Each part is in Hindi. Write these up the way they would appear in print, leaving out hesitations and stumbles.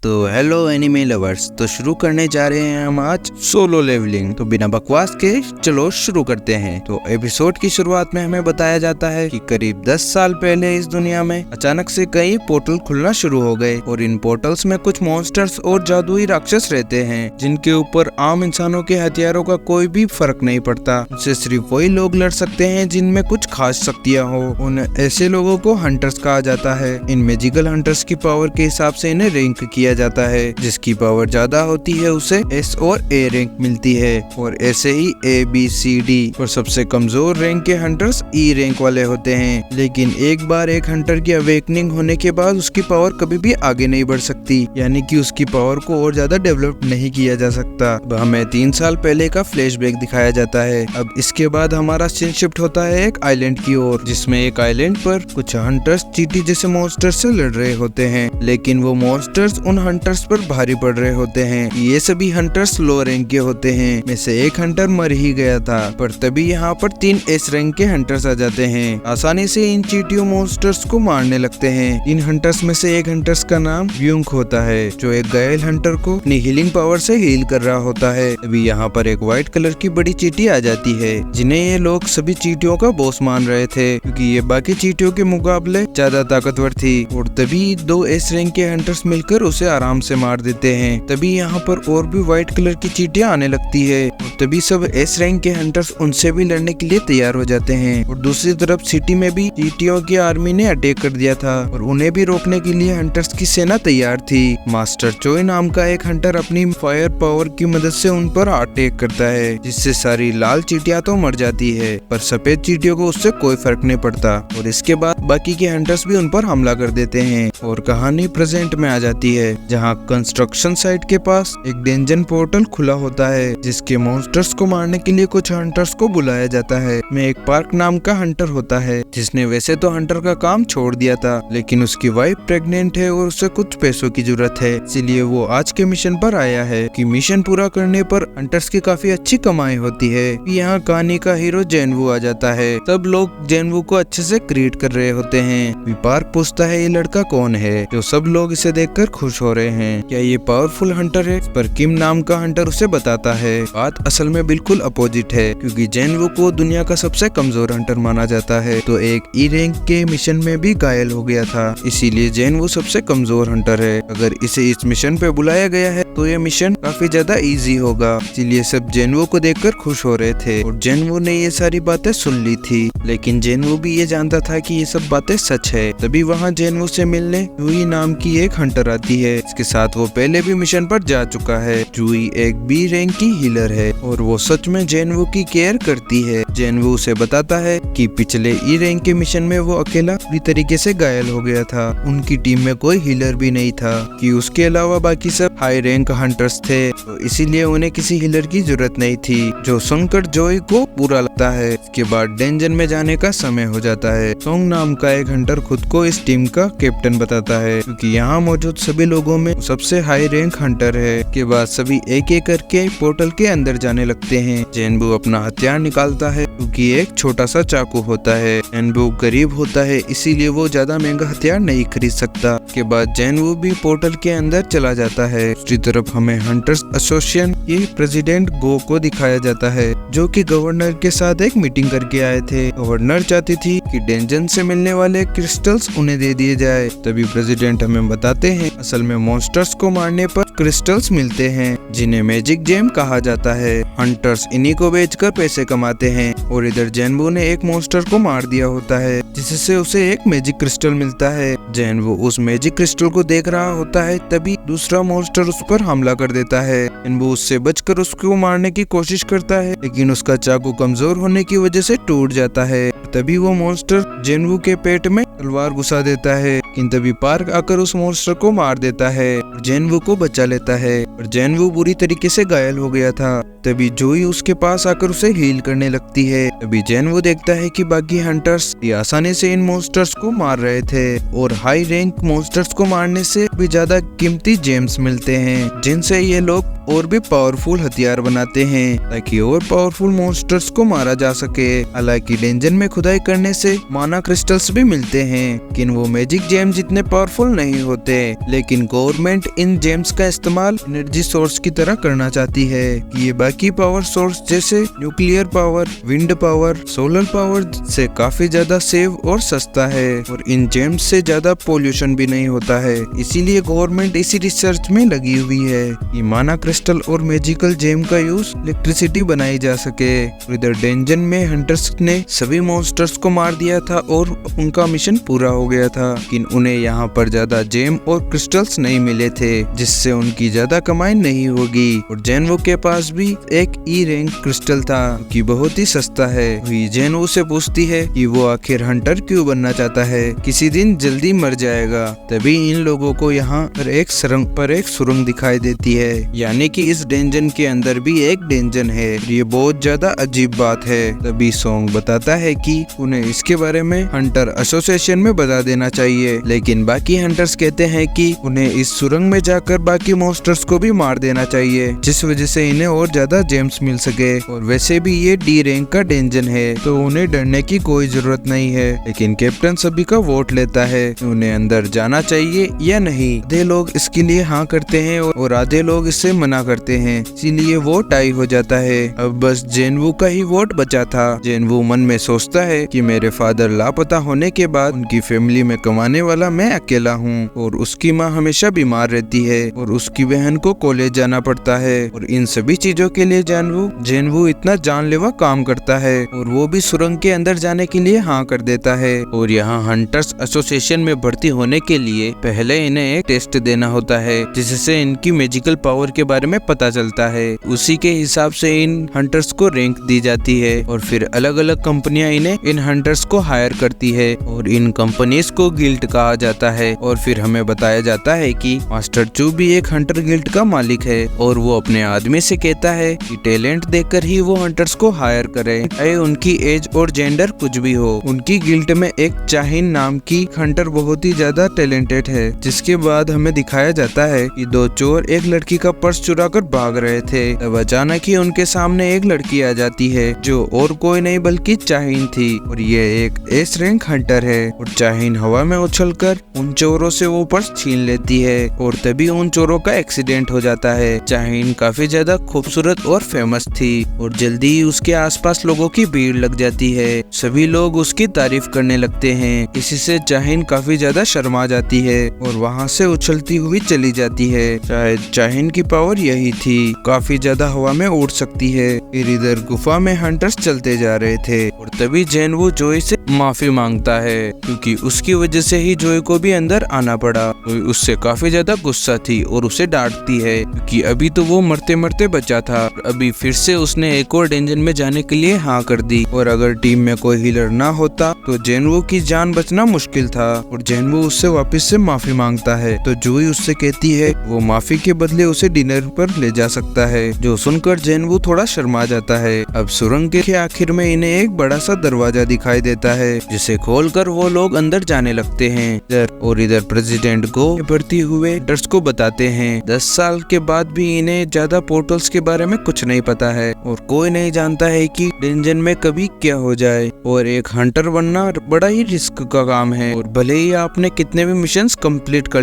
तो हेलो एनिमे लवर्स, तो शुरू करने जा रहे हैं हम आज सोलो लेवलिंग। तो बिना बकवास के चलो शुरू करते हैं। तो एपिसोड की शुरुआत में हमें बताया जाता है कि करीब 10 साल पहले इस दुनिया में अचानक से कई पोर्टल खुलना शुरू हो गए और इन पोर्टल्स में कुछ मॉन्स्टर्स और जादुई राक्षस रहते हैं जिनके ऊपर आम इंसानों के हथियारों का कोई भी फर्क नहीं पड़ता। उनसे सिर्फ वही लोग लड़ सकते हैं जिनमें कुछ खास शक्तियाँ हो। उन ऐसे लोगों को हंटर्स कहा जाता है। इन मैजिकल हंटर्स की पावर के हिसाब से इन्हें रैंक किया जाता है। जिसकी पावर ज्यादा होती है उसे एस और ए रैंक मिलती है और ऐसे ही ए बी सी डी। और सबसे कमजोर रैंक के हंटर्स ई रैंक वाले होते हैं। लेकिन एक बार एक हंटर की अवेकनिंग होने के बाद उसकी पावर कभी भी आगे नहीं बढ़ सकती, यानी कि उसकी पावर को और ज्यादा डेवलप नहीं किया जा सकता। अब हमें 3 साल पहले का फ्लैशबैक दिखाया जाता है। अब इसके बाद हमारा सीन शिफ्ट होता है एक आइलैंड की ओर, जिसमें एक आइलैंड पर कुछ हंटर्स चींटी जैसे मॉन्स्टर से लड़ रहे होते हैं। लेकिन वो मॉन्स्टर्स उन हंटर्स पर भारी पड़ रहे होते हैं। ये सभी हंटर्स लो रैंक के होते हैं। में से एक हंटर मर ही गया था, पर तभी यहाँ पर 3 एस रैंक के हंटर्स आ जाते हैं। आसानी से इन चींटियों मॉन्स्टर्स को मारने लगते हैं। इन हंटर्स में से एक हंटर्स का नाम व्यूंग होता है, जो एक घायल हंटर को अपनी हीलिंग पावर से हील कर रहा होता है। तभी यहाँ पर एक व्हाइट कलर की बड़ी चींटी आ जाती है, जिन्हें ये लोग सभी चींटियों का बॉस मान रहे थे, क्योंकि ये बाकी चींटियों के मुकाबले ज्यादा ताकतवर थी। और तभी 2 एस रैंक के हंटर्स मिलकर उसे आराम से मार देते हैं। तभी यहाँ पर और भी व्हाइट कलर की चींटियां आने लगती है और तभी सब एस रैंक के हंटर्स उनसे भी लड़ने के लिए तैयार हो जाते हैं। और दूसरी तरफ सिटी में भी चींटियों की आर्मी ने अटैक कर दिया था और उन्हें भी रोकने के लिए हंटर्स की सेना तैयार थी। मास्टर चोई नाम का एक हंटर अपनी फायर पावर की मदद से उन पर अटैक करता है, जिससे सारी लाल चींटियां तो मर जाती है, पर सफेद चींटियों को उससे कोई फर्क नहीं पड़ता। और इसके बाद बाकी के हंटर्स भी उन पर हमला कर देते हैं और कहानी प्रेजेंट में आ जाती है, जहाँ कंस्ट्रक्शन साइट के पास एक डेंजन पोर्टल खुला होता है, जिसके मॉन्स्टर्स को मारने के लिए कुछ हंटर्स को बुलाया जाता है। में एक पार्क नाम का हंटर होता है, जिसने वैसे तो हंटर का काम छोड़ दिया था, लेकिन उसकी वाइफ प्रेग्नेंट है और उसे कुछ पैसों की जरूरत है, इसीलिए वो आज के मिशन पर आया है। कि मिशन पूरा करने पर हंटर्स की काफी अच्छी कमाई होती है। यहाँ कहानी का हीरो जेनवू आ जाता है। सब लोग जेनवू को अच्छे से ग्रीट कर रहे होते हैं। पार्क पूछता है ये लड़का कौन है, जो सब लोग इसे देखकर खुश हो रहे हैं। क्या ये पावरफुल हंटर है? पर किम नाम का हंटर उसे बताता है बात असल में बिल्कुल अपोजिट है, क्योंकि जेनवू को दुनिया का सबसे कमजोर हंटर माना जाता है। तो एक ई रैंक के मिशन में भी घायल हो गया था, इसीलिए जेनवू सबसे कमजोर हंटर है। अगर इसे इस मिशन पे बुलाया गया है तो ये मिशन काफी ज्यादा इजी होगा, इसीलिए सब जेनवू को देखकर खुश हो रहे थे। और जेनवू ने ये सारी बातें सुन ली थी, लेकिन जेनवू भी ये जानता था कि ये सब बातें सच है। तभी वहाँ जेनवू से मिलने जूई नाम की एक हंटर आती है। इसके साथ वो पहले भी मिशन पर जा चुका है। जूई एक बी रैंक की हीलर है और वो सच में जेनवू की केयर करती है। जेनवू उसे बताता है कि पिछले ई रैंक के मिशन में वो अकेला पूरी तरीके से घायल हो गया था। उनकी टीम में कोई हीलर भी नहीं था, कि उसके अलावा बाकी सब हाई रैंक हंटर्स थे, तो इसीलिए उन्हें किसी हीलर की जरूरत नहीं थी। जो सुनकर जोई को बुरा लगता है। इसके बाद डेंजन में जाने का समय हो जाता है। सोंग नाम का एक हंटर खुद को इस टीम का कैप्टन बताता है, क्योंकि यहाँ मौजूद सभी लोगों में सबसे हाई रैंक हंटर है। के बाद सभी एक एक करके पोर्टल के अंदर जाने लगते हैं। जेनबू अपना हथियार निकालता है, क्योंकि एक छोटा सा चाकू होता है। जेनबू गरीब होता है, इसीलिए वो ज्यादा महंगा हथियार नहीं खरीद सकता। के बाद जेनबू भी पोर्टल के अंदर चला जाता है। दूसरी तरफ हमें हंटर्स एसोसिएशन के प्रेसिडेंट गो को दिखाया जाता है, जो कि गवर्नर के साथ एक मीटिंग करके आए थे। गवर्नर चाहती थी कि डेंजन से मिलने वाले क्रिस्टल्स उन्हें दे दिए जाए। तभी प्रेसिडेंट हमें बताते हैं असल में मॉन्स्टर्स को मारने पर क्रिस्टल्स मिलते हैं, जिन्हें मैजिक जेम कहा जाता है। हंटर्स इन्हीं को बेचकर पैसे कमाते हैं। और इधर जेनवू ने एक मॉन्स्टर को मार दिया होता है, जिससे उसे एक मैजिक क्रिस्टल मिलता है। जेनवू उस मैजिक क्रिस्टल को देख रहा होता है, तभी दूसरा मॉन्स्टर उस पर हमला कर देता है। जेनवू उससे बचकर उसको मारने की कोशिश करता है, लेकिन उसका चाकू कमजोर होने की वजह से टूट जाता है। तभी वो मॉन्स्टर जेनवू के पेट में तलवार घुसा देता है, लेकिन तभी पार्क आकर उस मॉन्स्टर को मार देता है और जेनवू को बचा लेता है। और जेनवू बुरी तरीके से घायल हो गया था। तभी जोई उसके पास आकर उसे हील करने लगती है। तभी जेनवू देखता है कि बाकी हंटर्स आसानी से इन मॉन्स्टर्स को मार रहे थे और हाई रैंक मॉन्स्टर्स को मारने से भी ज्यादा कीमती जेम्स मिलते हैं, जिनसे ये लोग और भी पावरफुल हथियार बनाते हैं ताकि और पावरफुल मॉन्स्टर्स को मारा जा सके। हालांकि डेंजन में खुदाई करने से माना क्रिस्टल्स भी मिलते हैं, लेकिन वो मैजिक जेम जितने पावरफुल नहीं होते। लेकिन गवर्नमेंट इन जेम्स का इस्तेमाल एनर्जी सोर्स की तरह करना चाहती है कि ये बाकी पावर सोर्स जैसे nuclear power, wind power, solar power से काफी ज्यादा सेव और सस्ता है और इन जेम्स से ज्यादा पोल्यूशन भी नहीं होता है। इसीलिए गवर्नमेंट इसी रिसर्च में लगी हुई है कि माना क्रिस्टल और मैजिकल जेम का यूज इलेक्ट्रिसिटी बनाई जा सके। इधर डेंजन में हंटर्स ने सभी मॉन्स्टर्स को मार दिया था और उनका मिशन पूरा हो गया था, लेकिन उन्हें यहाँ पर ज्यादा जेम और क्रिस्टल्स नहीं मिले थे जिससे उनकी ज्यादा कमाई नहीं होगी। और जेनवो के पास भी एक ई रैंक क्रिस्टल था कि बहुत ही सस्ता है। जेनवो से पूछती है कि वो आखिर हंटर क्यों बनना चाहता है, किसी दिन जल्दी मर जाएगा। तभी इन लोगों को यहाँ पर एक सुरंग दिखाई देती है, यानी कि इस डेंजन के अंदर भी एक डेंजन है। ये बहुत ज्यादा अजीब बात है। तभी सॉन्ग बताता है कि उन्हें इसके बारे में हंटर एसोसिएशन में बता देना चाहिए, लेकिन बाकी हंटर्स कहते हैं कि उन्हें इस सुरंग में जाकर बाकी मॉन्स्टर्स को भी मार देना चाहिए, जिस वजह से इन्हें और ज्यादा जेम्स मिल सके। और वैसे भी ये डी रैंक का डेंजन है तो उन्हें डरने की कोई जरूरत नहीं है। लेकिन कैप्टन सभी का वोट लेता है उन्हें अंदर जाना चाहिए या नहीं। आधे लोग इसके लिए हाँ करते हैं और आधे लोग इससे मना करते हैं, इसीलिए वो टाई हो जाता है। अब बस जेनवू का ही वोट बचा था। जेनवू मन में सोचता है कि मेरे फादर लापता होने के बाद उनकी फैमिली में कमाने वाला मैं अकेला हूँ और उसकी माँ हमेशा बीमार रहती है और उसकी बहन को कॉलेज जाना पड़ता है। और इन सभी चीजों के लिए जेनवू इतना जानलेवा काम करता है और वो भी सुरंग के अंदर जाने के लिए हाँ कर देता है। और यहाँ हंटर्स एसोसिएशन में भर्ती होने के लिए पहले इन्हें एक टेस्ट देना होता है जिससे इनकी मैजिकल पावर के बारे में पता चलता है। उसी के हिसाब से इन हंटर्स को रैंक दी जाती है और फिर अलग अलग कंपनियां इन्हें इन हंटर्स को हायर करती है और इन कंपनीज को गिल्ड कहा जाता है। और फिर हमें बताया जाता है कि मास्टर चू भी एक हंटर गिल्ड का मालिक है और वो अपने आदमी से कहता है कि टैलेंट देखकर ही वो हंटर्स को हायर करे, चाहे उनकी एज और जेंडर कुछ भी हो। उनकी गिल्ड में एक चाहिन नाम की हंटर बहुत ही ज्यादा टैलेंटेड है। जिसके बाद हमें दिखाया जाता है कि दो चोर एक लड़की का पर्स चुराकर भाग रहे थे। तब अचानक ही उनके सामने एक लड़की आ जाती है जो और कोई नहीं बल्कि चाहिन थी और ये एक एस रैंक हंटर है। और चाहिन हवा में उछलकर उन चोरों से वो पर्स छीन लेती है और तभी उन चोरों का एक्सीडेंट हो जाता है। चाहिन काफी ज्यादा खूबसूरत और फेमस थी और जल्दी ही उसके आसपास लोगों की भीड़ लग जाती है। सभी लोग उसकी तारीफ करने लगते हैं। इसी से चाहिन काफी ज्यादा शर्मा जाती है और वहाँ से उछलती हुई चली जाती है। शायद चाहिन की पावर यही थी, काफी ज्यादा हवा में उड़ सकती है। फिर इधर गुफा में हंटर्स चलते जा रहे थे और तभी जेनवू जोई से माफी मांगता है क्योंकि उसकी वजह से ही जोई को भी अंदर आना पड़ा। जोई उससे काफी ज्यादा गुस्सा थी और उसे डांटती है क्योंकि अभी तो वो मरते मरते बचा था, अभी फिर से उसने एक और डेंजन में जाने के लिए हाँ कर दी और अगर टीम में कोई हीलर ना होता तो जेनवू की जान बचना मुश्किल था। और जेनवू उससे वापस से माफी मांगता है तो जोई उससे कहती है वो माफी के बदले उसे डिनर पर ले जा सकता है, जो सुनकर जेनवू थोड़ा शर्मा जाता है। अब सुरंग के आखिर में इन्हें एक बड़ा सा दरवाजा दिखाई देता है जिसे खोलकर वो लोग अंदर जाने लगते हैं। और इधर प्रेसिडेंट को बढ़ती हुए हंटर्स को बताते हैं 10 साल के बाद भी इन्हें ज्यादा पोर्टल्स के बारे में कुछ नहीं पता है और कोई नहीं जानता है कि डेंजन में कभी क्या हो जाए। और एक हंटर बनना बड़ा ही रिस्क का काम है और भले ही आपने कितने भी मिशंस कंप्लीट कर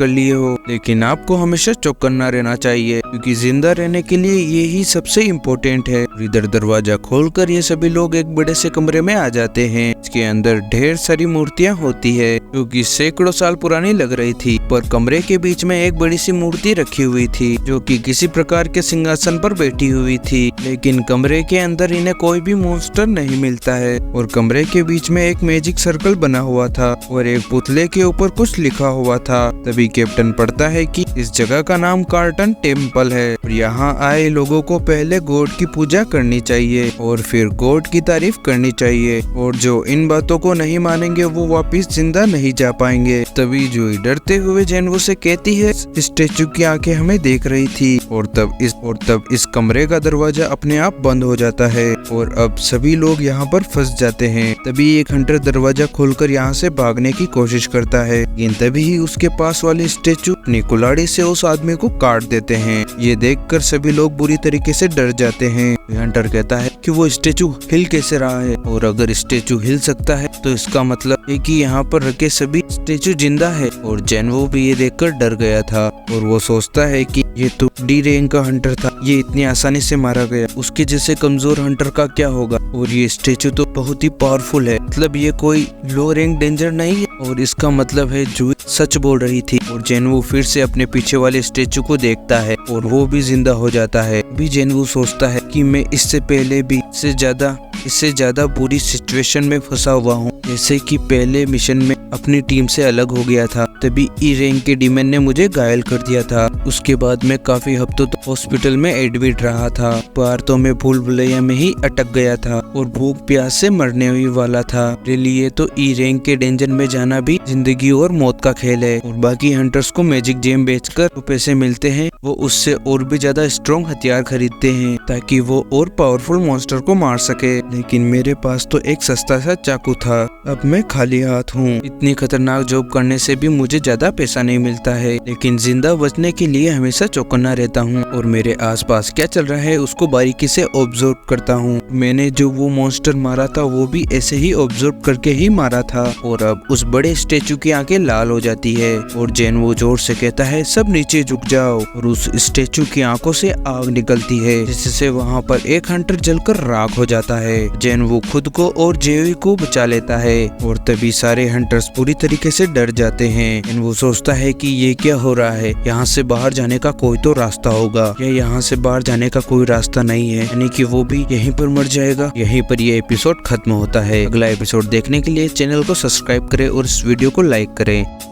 लिए हो, लेकिन आपको हमेशा चौकन्ना रहना चाहिए क्योंकि जिंदा रहने के लिए ये ही सबसे इम्पोर्टेंट है। इधर दरवाजा खोलकर ये सभी लोग एक बड़े से कमरे में आ जाते हैं। इसके अंदर ढेर सारी मूर्तियां होती है जो कि सैकड़ों साल पुरानी लग रही थी। पर कमरे के बीच में एक बड़ी सी मूर्ति रखी हुई थी जो कि किसी प्रकार के सिंहासन पर बैठी हुई थी, लेकिन कमरे के अंदर इन्हें कोई भी मॉन्स्टर नहीं मिलता है। और कमरे के बीच में एक मैजिक सर्कल बना हुआ था और एक पुतले के ऊपर कुछ लिखा हुआ था। तभी कैप्टन पढ़ता है कि इस जगह का नाम कार्टन टेम्पल है और यहाँ आए लोगों को पहले गॉड की पूजा करनी चाहिए और फिर गॉड की तारीफ करनी चाहिए और जो इन बातों को नहीं मानेंगे वो वापस जिंदा नहीं जा पाएंगे। तभी जूही डरते हुए जेनवू से कहती है स्टेचू की आंखें हमें देख रही थी और तब इस कमरे का दरवाजा अपने आप बंद हो जाता है और अब सभी लोग यहाँ पर फंस जाते हैं। तभी एक हंटर दरवाजा खोलकर यहाँ से भागने की कोशिश करता है, लेकिन तभी ही उसके पास वाले स्टेचू अपनी कुल्हाड़ी से उस आदमी को काट देते हैं। ये देखकर सभी लोग बुरी तरीके से डर जाते हैं। हंटर कहता है कि वो स्टेचू हिल कैसे रहा है और अगर स्टेचू हिल सकता है तो इसका मतलब है कि यहाँ पर रखे सभी स्टेचू जिंदा है। और जेनवू भी ये देखकर डर गया था और वो सोचता है कि ये तो डी रैंक का हंटर था, ये इतनी आसानी से मारा गया, उसके जैसे कमजोर हंटर का क्या होगा। और ये स्टेचू तो बहुत ही पावरफुल है, मतलब ये कोई लो रैंक डेंजर नहीं है और इसका मतलब है जूही सच बोल रही थी। और जेनवू फिर से अपने पीछे वाले स्टेचू को देखता है और वो भी जिंदा हो जाता है। भी जेनवू सोचता है कि मैं इससे पहले भी इससे ज्यादा बुरी सिचुएशन में फंसा हुआ हूँ, जैसे कि पहले मिशन में अपनी टीम से अलग हो गया था, तभी ई रैंक के डीमन ने मुझे घायल कर दिया था। उसके बाद मैं काफी हफ्तों तक हॉस्पिटल में एडमिट रहा था। बार तो मैं भूल भुलैया में ही अटक गया था और भूख प्यास से मरने ही वाला था। मेरे लिए तो ई रैंक के डेंजर में जाना भी जिंदगी और मौत का खेल है। और बाकी हंटर्स को मैजिक जेम बेचकर जो पैसे मिलते हैं वो उससे और भी ज्यादा स्ट्रॉन्ग हथियार खरीदते हैं ताकि वो और पावरफुल मॉन्स्टर को मार सके। लेकिन मेरे पास तो एक सस्ता सा चाकू था, अब मैं खाली हाथ हूँ। इतनी खतरनाक जॉब करने से भी मुझे ज्यादा पैसा नहीं मिलता है, लेकिन जिंदा बचने के लिए हमेशा चौकन्ना रहता हूँ और मेरे आसपास क्या चल रहा है उसको बारीकी से ऑब्जर्व करता हूँ। मैंने जो वो मॉन्स्टर मारा था वो भी ऐसे ही ऑब्जर्व करके ही मारा था। और अब उस बड़े स्टेचू की आंखें लाल हो जाती है और जेनवू जोर से कहता है सब नीचे झुक जाओ और उस स्टेचू की आंखों से आग निकलती है, जिससे वहाँ पर एक हंटर जलकर राख हो जाता है। जेनवू खुद को और जेवी को बचा लेता है और तभी सारे हंटर्स पूरी तरीके से डर जाते हैं। जेनवू सोचता है कि ये क्या हो रहा है, यहाँ से बाहर जाने का कोई तो रास्ता होगा या यहाँ से बाहर जाने का कोई रास्ता नहीं है, यानी कि वो भी यहीं पर मर जाएगा। यहीं पर ये एपिसोड खत्म होता है। अगला एपिसोड देखने के लिए चैनल को सब्सक्राइब करें और इस वीडियो को लाइक करें।